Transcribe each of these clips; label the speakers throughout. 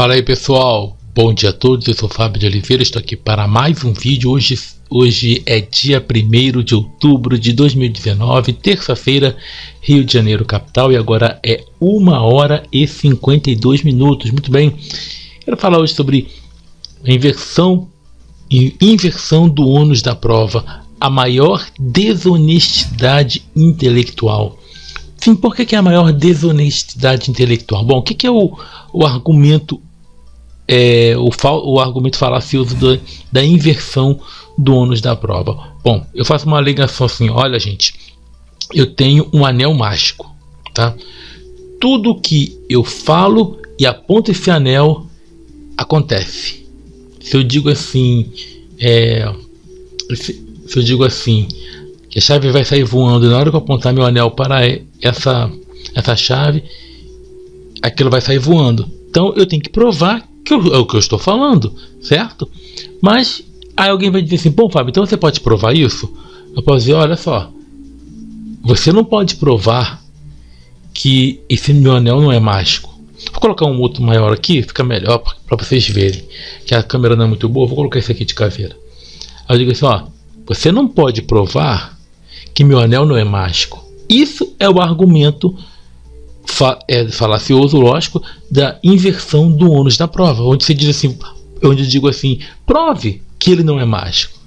Speaker 1: Fala aí pessoal, bom dia a todos, eu sou Fábio de Oliveira, estou aqui para mais um vídeo. Hoje é dia 1º de outubro de 2019, terça-feira, Rio de Janeiro, capital, e agora é 1h52. Muito bem, quero falar hoje sobre a inversão do ônus da prova, a maior desonestidade intelectual. Sim, por que é a maior desonestidade intelectual? Bom, o que é o argumento o argumento falacioso da inversão do ônus da prova? Bom, eu faço uma alegação assim: olha gente, eu tenho um anel mágico, tá? Tudo que eu falo e aponto esse anel acontece. Se eu digo assim, que a chave vai sair voando, na hora que eu apontar meu anel para essa chave, aquilo vai sair voando. Então eu tenho que provar que é o que eu estou falando, certo? Mas aí alguém vai dizer assim: bom, Fábio, então você pode provar isso? Eu posso dizer: olha só, você não pode provar que esse meu anel não é mágico. Vou colocar um outro maior aqui, fica melhor para vocês verem, que a câmera não é muito boa. Vou colocar esse aqui de caveira. Aí eu digo assim: ó, você não pode provar que meu anel não é mágico. Isso é o argumento falacioso, lógico, da inversão do ônus da prova, onde você diz assim, onde eu digo assim: prove que ele não é mágico.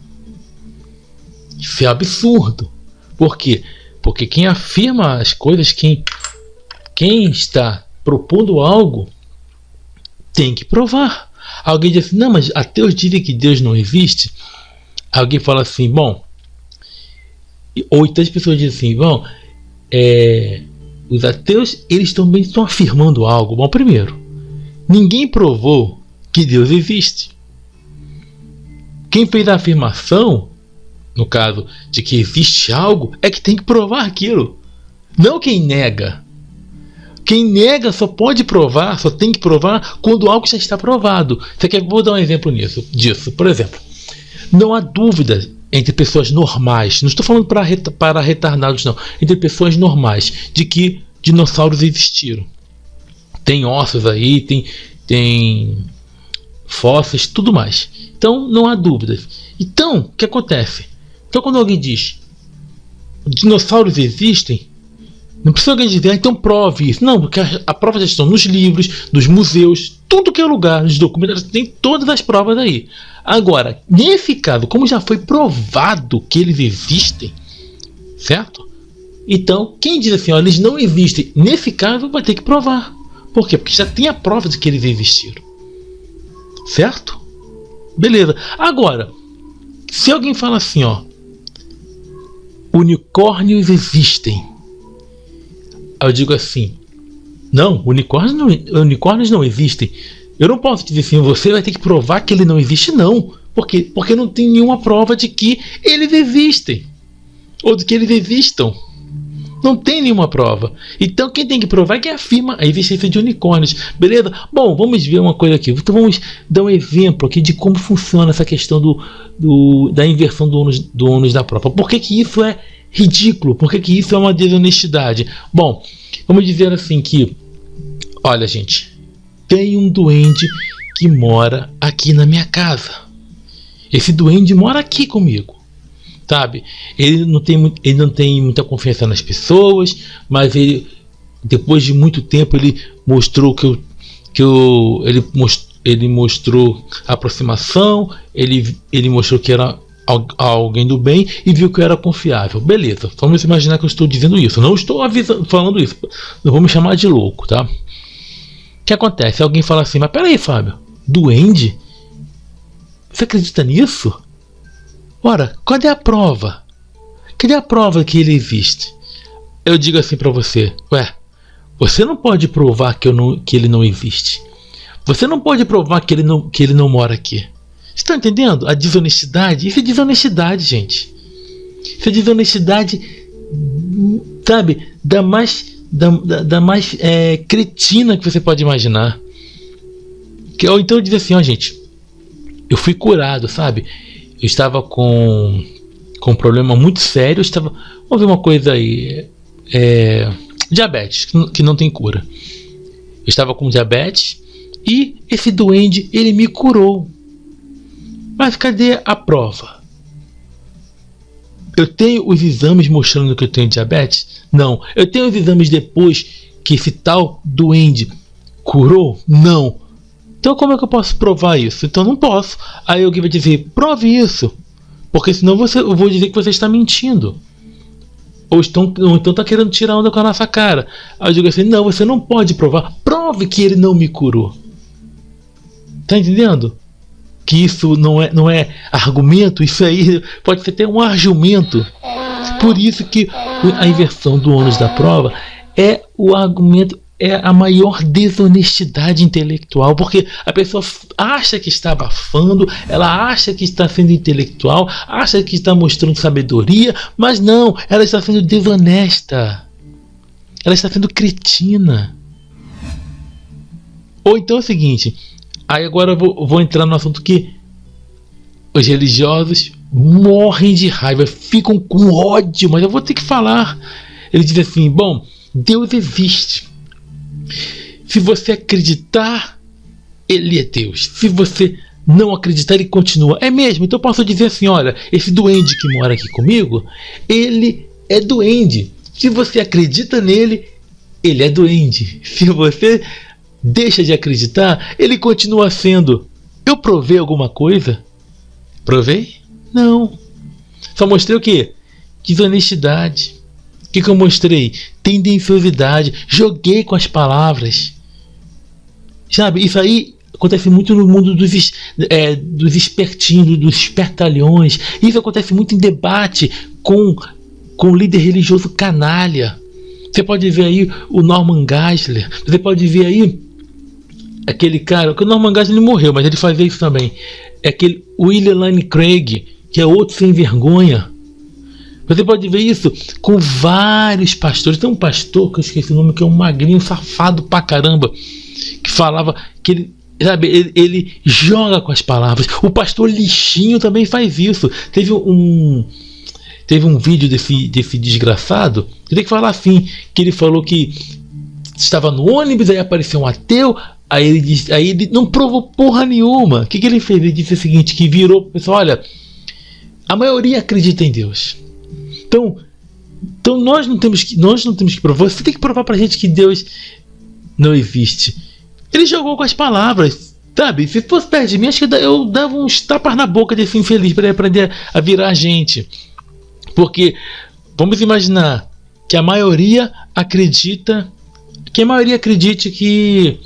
Speaker 1: Isso é absurdo. Por quê? Porque quem afirma as coisas, quem está propondo algo, tem que provar. Alguém diz assim: não, mas ateus dizem que Deus não existe. Alguém fala assim: bom, ou então as pessoas dizem assim: bom, os ateus, eles também estão afirmando algo. Bom, primeiro, ninguém provou que Deus existe. Quem fez a afirmação, no caso de que existe algo, é que tem que provar aquilo, não quem nega. Quem nega só pode provar, só tem que provar quando algo já está provado. Vou dar um exemplo disso. Por exemplo, não há dúvida entre pessoas normais, não estou falando para retardados não, entre pessoas normais, de que dinossauros existiram. Tem ossos aí, tem fósseis, tudo mais. Então não há dúvidas. Então, o que acontece? Então quando alguém diz dinossauros existem, não precisa alguém dizer: então prove isso. Não, porque a prova já estão nos livros, nos museus, tudo que é lugar, nos documentos, tem todas as provas aí. Agora, nesse caso, como já foi provado que eles existem, certo? Então, quem diz assim: ó, eles não existem, nesse caso vai ter que provar. Por quê? Porque já tem a prova de que eles existiram, certo? Beleza. Agora, se alguém fala assim, ó, unicórnios existem, eu digo assim: não, unicórnios não existem. Eu não posso dizer assim: você vai ter que provar que ele não existe, não. Por quê? Porque não tem nenhuma prova de que eles existem, ou de que eles existam. Não tem nenhuma prova. Então quem tem que provar é quem afirma a existência de unicórnios. Beleza? Bom, vamos ver uma coisa aqui. Então vamos dar um exemplo aqui de como funciona essa questão da inversão do ônus da prova. Por que isso é ridículo? Por que isso é uma desonestidade? Bom, vamos dizer assim que, olha gente, tem um duende que mora aqui na minha casa. Esse duende mora aqui comigo, sabe? Ele não tem muita confiança nas pessoas, mas ele, depois de muito tempo, ele mostrou ele mostrou aproximação, ele mostrou que era alguém do bem e viu que eu era confiável. Beleza, vamos imaginar que eu estou dizendo isso. Não estou falando isso. Não vou me chamar de louco, tá? O que acontece? Alguém fala assim: mas peraí, Fábio, duende? Você acredita nisso? Ora, cadê a prova? Cadê a prova que ele existe? Eu digo assim para você: ué, você não pode provar que ele não existe. Você não pode provar que ele não mora aqui. Você está entendendo? A desonestidade. Isso é desonestidade, gente. Isso é desonestidade, sabe, da mais cretina que você pode imaginar. Ou então eu digo assim: ó gente, eu fui curado, sabe? Eu estava com um problema muito sério. Vamos ver uma coisa aí, diabetes, que não tem cura. Eu estava com diabetes E esse duende, ele me curou. Mas cadê a prova? Eu tenho os exames mostrando que eu tenho diabetes? Não. Eu tenho os exames depois que esse tal duende curou? Não. Então como é que eu posso provar isso? Então não posso. Aí alguém vai dizer, prove isso. Porque senão eu vou dizer que você está mentindo. Ou então está querendo tirar onda com a nossa cara. Aí eu digo assim, não, você não pode provar. Prove que ele não me curou. Tá entendendo? Que isso não é argumento, isso aí pode ser até um argumento. Por isso que a inversão do ônus da prova é o argumento, é a maior desonestidade intelectual, porque a pessoa acha que está abafando, ela acha que está sendo intelectual, acha que está mostrando sabedoria, mas não, ela está sendo desonesta, ela está sendo cretina. Ou então é o seguinte, aí agora eu vou entrar no assunto que os religiosos morrem de raiva, ficam com ódio, mas eu vou ter que falar. Ele diz assim, bom, Deus existe. Se você acreditar, ele é Deus. Se você não acreditar, ele continua. É mesmo, então eu posso dizer assim, olha, esse duende que mora aqui comigo, ele é duende. Se você acredita nele, ele é duende. Se você deixa de acreditar, ele continua sendo. Eu provei alguma coisa? Provei? Não. Só mostrei o quê? Desonestidade. O que eu mostrei? Tendenciosidade. Joguei com as palavras. Sabe, isso aí acontece muito no mundo dos espertinhos, dos espertalhões. Isso acontece muito em debate com líder religioso canalha. Você pode ver aí o Norman Geisler. Você pode ver aí aquele cara, que o Norman Geisler morreu, mas ele fazia isso também. É aquele William Lane Craig, que é outro sem vergonha. Você pode ver isso com vários pastores. Tem um pastor, que eu esqueci o nome, que é um magrinho safado pra caramba, que falava que ele, sabe, ele joga com as palavras. O pastor Lixinho também faz isso. Teve um vídeo desse desgraçado, eu tenho que falar assim, que ele falou que estava no ônibus, aí apareceu um ateu, aí ele não provou porra nenhuma. O que ele fez? Ele disse o seguinte, que virou, pessoal, olha, a maioria acredita em Deus. Então nós não temos que provar. Você tem que provar pra gente que Deus não existe. Ele jogou com as palavras, sabe? Se fosse perto de mim, acho que eu dava uns tapas na boca desse infeliz para ele aprender a virar gente. Porque vamos imaginar que a maioria acredite que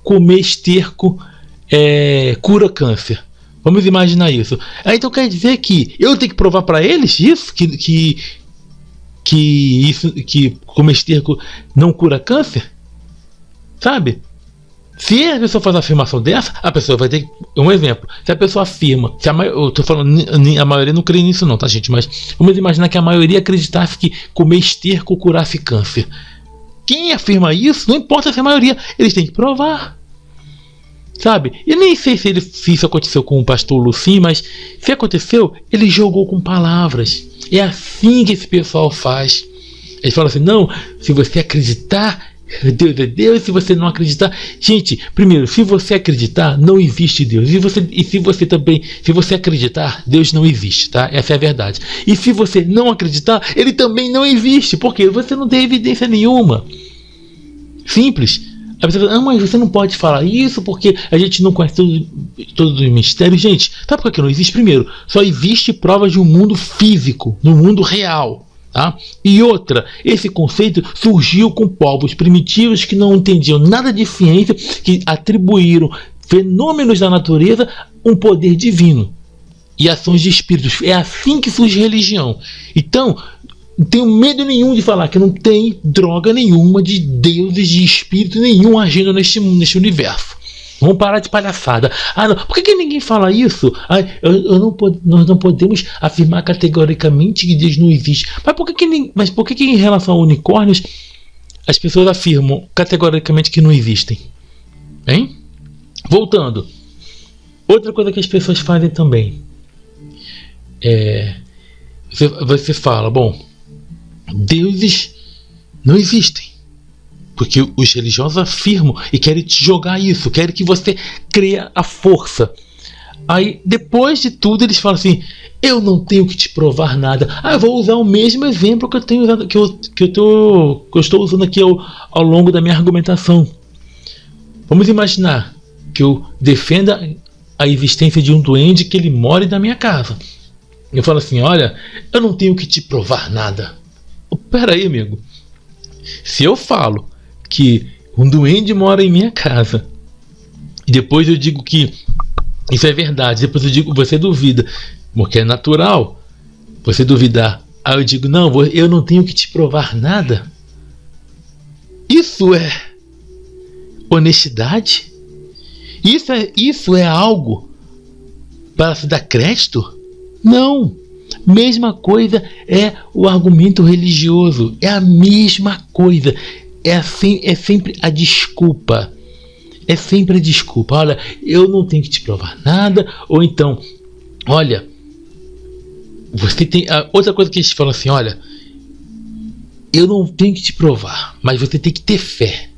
Speaker 1: comer esterco cura câncer. Vamos imaginar isso. Então quer dizer que eu tenho que provar para eles isso, que comer esterco não cura câncer? Sabe? Se a pessoa faz uma afirmação dessa, a pessoa vai ter um exemplo. Se a pessoa afirma, eu tô falando, a maioria não crê nisso não, tá, gente? Mas vamos imaginar que a maioria acreditasse que comer esterco curasse câncer. Quem afirma isso, não importa se é a maioria, eles têm que provar. Sabe? Eu nem sei se isso aconteceu com o pastor Lucim, mas se aconteceu, ele jogou com palavras. É assim que esse pessoal faz. Ele fala assim, não, se você acreditar, Deus é Deus. Se você não acreditar, gente, primeiro, se você acreditar, não existe Deus. E se você acreditar, Deus não existe, tá? Essa é a verdade. E se você não acreditar, ele também não existe, porque você não tem evidência nenhuma. Simples. A pessoa fala, mas você não pode falar isso porque a gente não conhece todos os mistérios. Gente, sabe por que não existe? Primeiro, só existe provas de um mundo físico, no mundo real. Tá? E outra, esse conceito surgiu com povos primitivos que não entendiam nada de ciência, que atribuíram fenômenos da natureza um poder divino e ações de espíritos. É assim que surge religião. Então, não tenho medo nenhum de falar que não tem droga nenhuma de deuses, de espírito nenhum agindo neste universo. Vamos parar de palhaçada. Não. Por que ninguém fala isso? Nós não podemos afirmar categoricamente que Deus não existe. Mas por que em relação a unicórnios as pessoas afirmam categoricamente que não existem? Hein? Voltando. Outra coisa que as pessoas fazem também. Você fala, bom, deuses não existem. Porque os religiosos afirmam e querem te jogar isso, querem que você creia a força. Aí, depois de tudo, eles falam assim: eu não tenho que te provar nada. Eu vou usar o mesmo exemplo que eu tenho usado, que eu estou usando aqui ao longo da minha argumentação. Vamos imaginar que eu defenda a existência de um duende, que ele more na minha casa. Eu falo assim: olha, eu não tenho que te provar nada. Pera aí, amigo. Se eu falo que um duende mora em minha casa, e depois eu digo que isso é verdade, depois eu digo, você duvida, porque é natural você duvidar. Aí eu digo: não, eu não tenho que te provar nada. Isso é honestidade? Isso é algo para se dar crédito? Não. Mesma coisa é o argumento religioso. É a mesma coisa. É sempre a desculpa. É sempre a desculpa. Olha, eu não tenho que te provar nada. Ou então, olha, você tem. Outra coisa que eles falam assim: olha, eu não tenho que te provar, mas você tem que ter fé.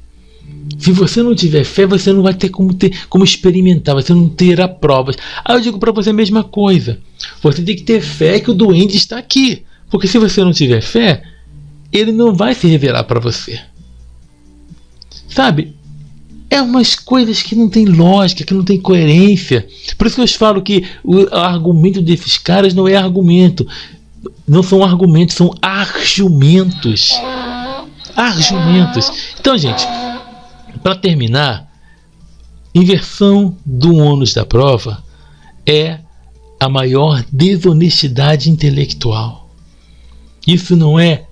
Speaker 1: Se você não tiver fé, você não vai ter como experimentar, você não terá provas. Aí eu digo para você a mesma coisa. Você tem que ter fé que o duende está aqui. Porque se você não tiver fé, ele não vai se revelar para você. Sabe? É umas coisas que não tem lógica, que não tem coerência. Por isso que eu falo que o argumento desses caras não é argumento. Não são argumentos, são argumentos. Argumentos. Então, gente, para terminar, inversão do ônus da prova é a maior desonestidade intelectual. Isso não é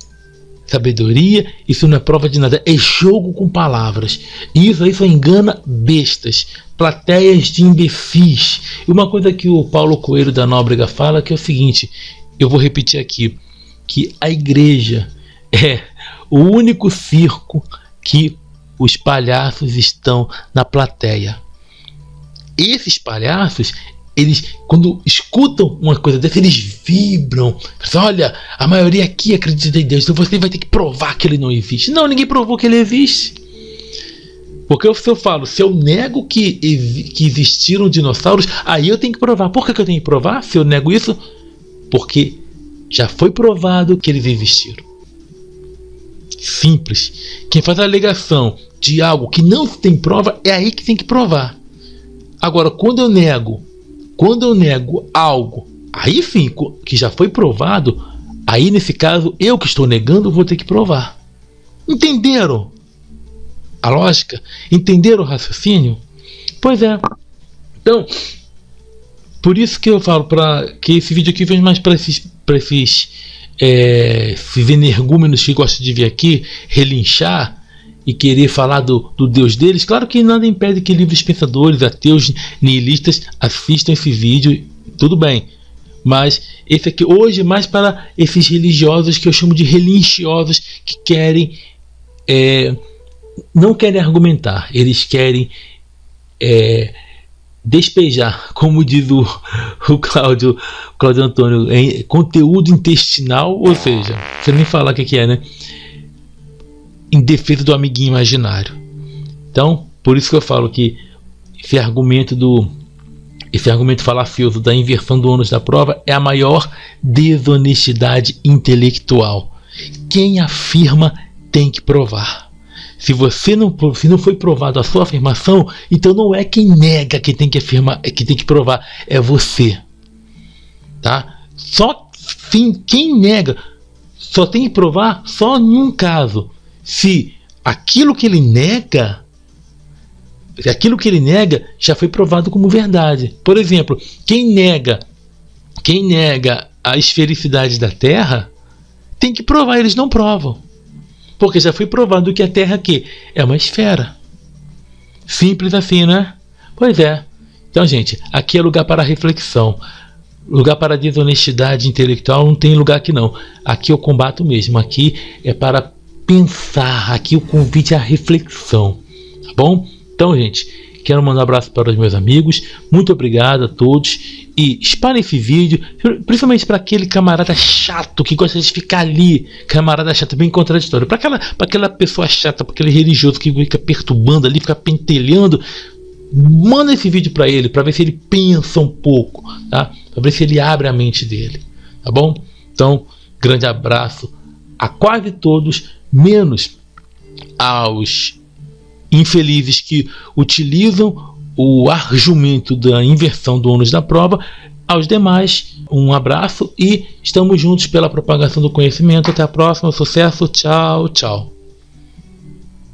Speaker 1: sabedoria, isso não é prova de nada, é jogo com palavras. E isso aí só engana bestas, plateias de imbecis. E uma coisa que o Paulo Coelho da Nóbrega fala, que é o seguinte, eu vou repetir aqui, que a igreja é o único circo que os palhaços estão na plateia. Esses palhaços, eles, quando escutam uma coisa dessa, eles vibram. Olha, a maioria aqui acredita em Deus, então você vai ter que provar que ele não existe. Não, ninguém provou que ele existe. Porque se eu falo, se eu nego que existiram dinossauros, aí eu tenho que provar. Por que eu tenho que provar se eu nego isso? Porque já foi provado que eles existiram. Simples. Quem faz a alegação de algo que não tem prova, é aí que tem que provar. Agora, quando eu nego algo, aí sim, que já foi provado, aí nesse caso, eu que estou negando, vou ter que provar. Entenderam a lógica? Entenderam o raciocínio? Pois é. Então, por isso que eu falo que esse vídeo aqui vem mais para esses energúmenos que gostam de vir aqui relinchar e querer falar do Deus deles. Claro que nada impede que livres pensadores, ateus, nihilistas assistam esse vídeo, tudo bem. Mas esse aqui hoje é mais para esses religiosos que eu chamo de religiosos, que querem não querem argumentar, eles querem despejar, como diz o Cláudio Antônio, conteúdo intestinal, ou seja, não sei nem falar o que é, né? Em defesa do amiguinho imaginário. Então, por isso que eu falo que esse argumento falacioso da inversão do ônus da prova é a maior desonestidade intelectual. Quem afirma tem que provar. Se não foi provado a sua afirmação, então não é quem nega que tem que afirmar, que tem que provar, é você. Tá? Quem nega só tem que provar só em um caso. Se aquilo que ele nega já foi provado como verdade. Por exemplo, quem nega a esfericidade da Terra tem que provar, eles não provam. Porque já foi provado que a Terra aqui é uma esfera. Simples assim, né? Pois é. Então, gente, aqui é lugar para reflexão. Lugar para desonestidade intelectual não tem lugar aqui não. Aqui eu combato mesmo. Aqui é para pensar. Aqui o convite à reflexão. Tá bom? Então, gente, Quero mandar um abraço para os meus amigos. Muito obrigado a todos. E espalhe esse vídeo, principalmente para aquele camarada chato que gosta de ficar ali. Camarada chato, bem contraditório. Para aquela pessoa chata, para aquele religioso que fica perturbando ali, fica pentelhando. Manda esse vídeo para ele, para ver se ele pensa um pouco, tá? Para ver se ele abre a mente dele, tá bom? Então, grande abraço a quase todos, menos aos infelizes que utilizam o argumento da inversão do ônus da prova. Aos demais, um abraço e estamos juntos pela propagação do conhecimento. Até a próxima, sucesso, tchau, tchau.